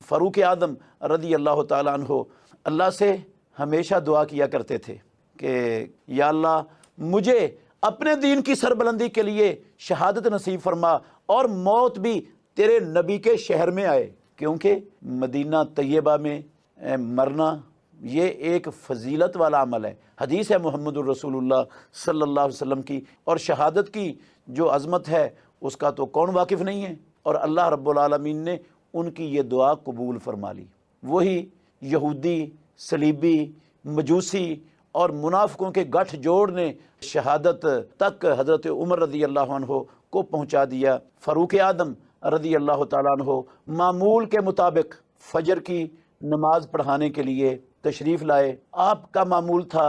फ़ारूक आज़म रज़ी अल्लाह ताला अन्हो अल्लाह से हमेशा दुआ किया करते थे कि या अल्लाह मुझे अपने दीन की सरबलंदी के लिए शहादत नसीब फरमा और मौत भी तेरे नबी के शहर में आए, क्योंकि मदीना तैयबा में मरना ये एक फ़जीलत वाला अमल है। हदीस है मुहम्मदुर रसूलुल्लाह सल्लल्लाहु अलैहि वसल्लम की, और शहादत की जो अज़मत है उसका तो कौन वाकिफ़ नहीं है। और अल्लाह रब्बुल आलमीन ने उनकी ये दुआ कबूल फरमा ली। वही यहूदी, सलीबी, मजूसी और मुनाफिकों के गठजोड़ ने शहादत तक हज़रत उमर रज़ी अल्लाह अन्हो को पहुँचा दिया। फ़ारूक आज़म रज़ी अल्लाह ताला अन्हो मामूल के मुताबिक फ़जर की नमाज पढ़ाने के लिए तशरीफ़ लाए। आपका मामूल था,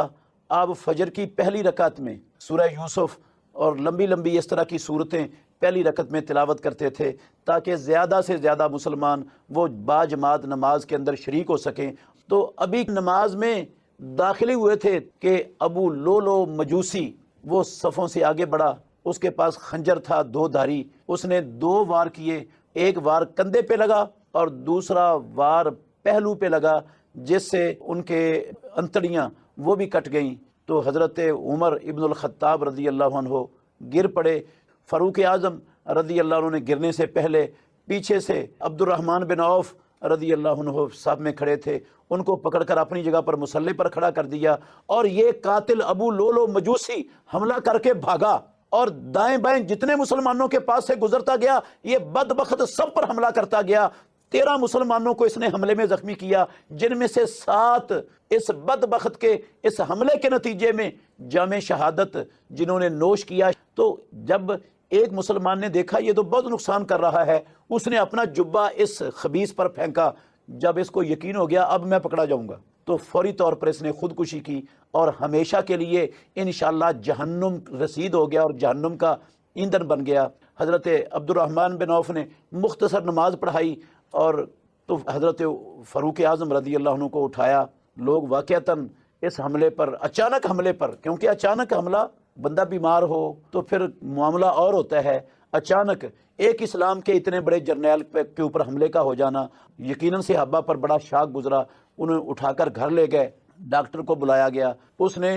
आप फ़जर की पहली रकात में सूरह यूसुफ़ और लंबी लंबी इस तरह की सूरतें पहली रकत में तिलावत करते थे, ताकि ज़्यादा से ज़्यादा मुसलमान वो बाजमात नमाज के अंदर शरीक हो सकें। तो अभी नमाज में दाखिल हुए थे कि अबू लोलो मजूसी वो सफ़ों से आगे बढ़ा, उसके पास खंजर था दो धारी, उसने दो वार किए, एक वार कंधे पे लगा और दूसरा वार पहलू पे लगा, जिससे उनके अंतड़ियाँ वो भी कट गईं। तो हज़रत उमर इब्नुल ख़त्ताब रज़ी अल्लाह अन्हु गिर पड़े। फ़ारूक आज़म रज़ी अल्लाह अन्हु ने गिरने से पहले पीछे से अब्दुर्रहमान बिन औफ़ रज़ी अल्लाह अन्हु साहब में खड़े थे, उनको पकड़कर अपनी जगह पर मुसल्ले पर खड़ा कर दिया। और ये कातिल अबू लोलो मजूसी हमला करके भागा और दाएं बाएं जितने मुसलमानों के पास से गुजरता गया, ये बदबख्त सब पर हमला करता गया। 13 मुसलमानों को इसने हमले में ज़ख्मी किया, जिनमें से 7 इस बदबख्त के इस हमले के नतीजे में जामे शहादत जिन्होंने नोश किया। तो जब एक मुसलमान ने देखा ये तो बहुत नुकसान कर रहा है, उसने अपना जुब्बा इस खबीस पर फेंका। जब इसको यकीन हो गया अब मैं पकड़ा जाऊंगा, तो फौरी तौर पर इसने खुदकुशी की और हमेशा के लिए इंशाअल्लाह जहन्नुम रसीद हो गया और जहन्नुम का ईंधन बन गया। हज़रत अब्दुर्रहमान बिन औफ़ ने मुख्तसर नमाज पढ़ाई और तो हज़रत फ़ारूक आज़म रज़ी अल्लाह अन्हु को उठाया। लोग वाक़अतन इस हमले पर, अचानक हमले पर, क्योंकि अचानक हमला, बंदा बीमार हो तो फिर मामला और होता है, अचानक एक इस्लाम के इतने बड़े जर्नैल के ऊपर हमले का हो जाना, यकीनन सहाबा पर बड़ा शाक गुजरा। उन्हें उठाकर घर ले गए, डॉक्टर को बुलाया गया, उसने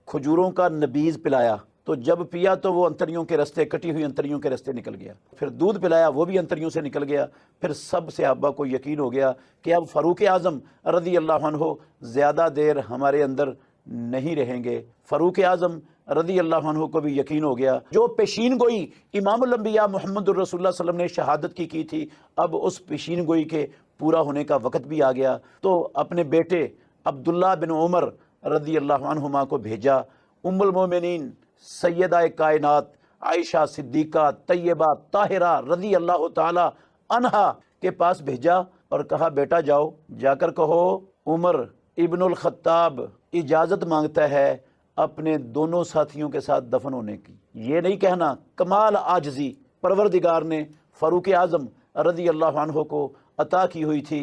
खजूरों का नबीज़ पिलाया, तो जब पिया तो वो अंतड़ियों के रास्ते, कटी हुई अंतड़ियों के रास्ते निकल गया। फिर दूध पिलाया, वो भी अंतड़ियों से निकल गया। फिर सब सहाबा को यकीन हो गया कि अब फ़ारूक आज़म रज़ी अल्लाह अन्हु ज़्यादा देर हमारे अंदर नहीं रहेंगे। फ़ारूक आज़म रज़ी अल्लाह अन्हु को भी यकीन हो गया, जो पेशीन गोई इमामुल अंबिया मुहम्मदुर रसूलुल्लाह सल्लल्लाहु अलैहि वसल्लम ने शहादत की थी, अब उस पेशीन गोई के पूरा होने का वक़्त भी आ गया। तो अपने बेटे अब्दुल्ला बिन उमर रज़ी अल्लाह अन्हुमा को भेजा, उम्मुल मोमिनीन सैयदा कायनात आयशा सिद्दीक़ा तैयबा ताहिरा रज़ी अल्लाह ताला अन्हा के पास भेजा और कहा बेटा जाओ, जाकर कहो उमर इब्नुल ख़त्ताब इजाज़त मांगता है अपने दोनों साथियों के साथ दफन होने की। ये नहीं कहना कमाल आजजी परवरदिगार ने फ़ारूक आज़म रज़ी अल्लाह अन्हु को अता की हुई थी।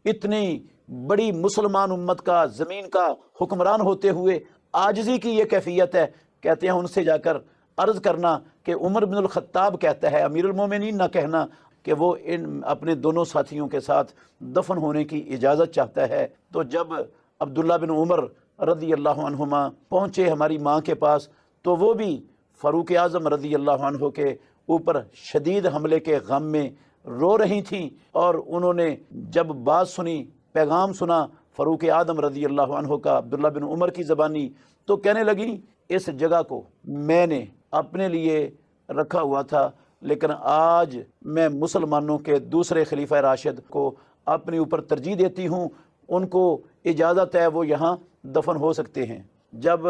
इतनी बड़ी मुसलमान उम्मत का, ज़मीन का हुक्मरान होते हुए आजजी की ये कैफियत है। कहते हैं उनसे जाकर अर्ज़ करना कि उमर बिनुल ख़त्ताब कहता है, अमीरुल मोमिनीन ना कहना कि वो इन अपने दोनों साथियों के साथ दफन होने की इजाज़त चाहता है। तो जब अब्दुल्ला बिन उमर रज़ी अल्लाह अन्हुमा पहुँचे हमारी माँ के पास, तो वो भी फ़ारूक आज़म रज़ी अल्लाह अन्हु के ऊपर शदीद हमले के गम में रो रही थीं। और उन्होंने जब बात सुनी, पैगाम सुना फ़ारूक आज़म रज़ी अल्लाह अन्हु का अब्दुल्ला बिन उमर की ज़बानी, तो कहने लगी इस जगह को मैंने अपने लिए रखा हुआ था, लेकिन आज मैं मुसलमानों के दूसरे खलीफा राशिद को अपने ऊपर तरजीह देती हूँ, उनको इजाज़त है वो यहाँ दफन हो सकते हैं। जब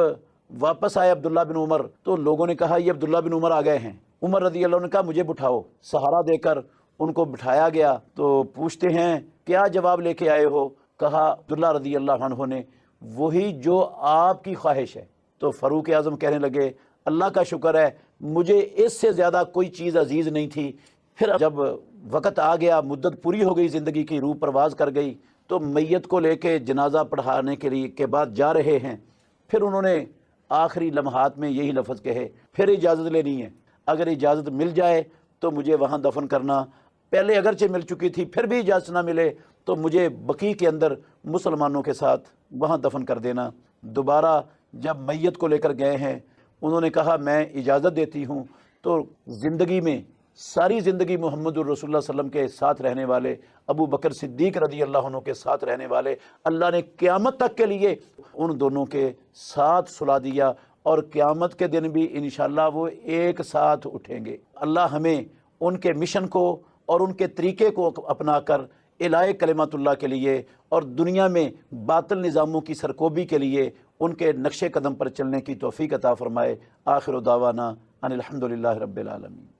वापस आए अब्दुल्ला बिन उमर, तो लोगों ने कहा ये अब्दुल्ला बिन उमर आ गए हैं। उमर रज़ी अल्लाह ने कहा मुझे बिठाओ, सहारा देकर उनको बिठाया गया। तो पूछते हैं क्या जवाब लेके आए हो? कहा अब्दुल्ला रज़ी अल्लाह अन्हु ने वही जो आपकी ख्वाहिश है। तो फ़ारूक आज़म कहने लगे अल्लाह का शुक्र है मुझे इससे ज़्यादा कोई चीज़ अजीज़ नहीं थी। फिर जब वक़्त आ गया, मुद्दत पूरी हो गई, ज़िंदगी की रूह परवाज़ कर गई, तो मैयत को लेके जनाजा पढ़ाने के लिए के बाद जा रहे हैं। फिर उन्होंने आखिरी लम्हात में यही लफ्ज़ कहे, फिर इजाज़त लेनी है, अगर इजाज़त मिल जाए तो मुझे वहाँ दफन करना। पहले अगरचे मिल चुकी थी, फिर भी इजाज़त ना मिले تو مجھے بقیع کے اندر مسلمانوں کے ساتھ وہاں دفن کر دینا۔ دوبارہ جب میت کو لے کر گئے ہیں، انہوں نے کہا میں اجازت دیتی ہوں، تو زندگی میں ساری زندگی محمد الرسول اللہ صلی اللہ علیہ وسلم کے ساتھ رہنے والے، ابو بکر صدیق رضی اللہ عنہ کے ساتھ رہنے والے، اللہ نے قیامت تک کے لیے ان دونوں کے ساتھ سلا دیا، اور قیامت کے دن بھی انشاءاللہ وہ ایک ساتھ اٹھیں گے۔ اللہ ہمیں ان کے مشن کو اور ان کے طریقے کو اپنا کر الہی کلمت اللہ کے لیے اور دنیا میں باطل نظاموں کی سرکوبی کے لیے ان کے نقش قدم پر چلنے کی توفیق عطا فرمائے۔ آخر دعوانا ان الحمدللہ رب العالمین۔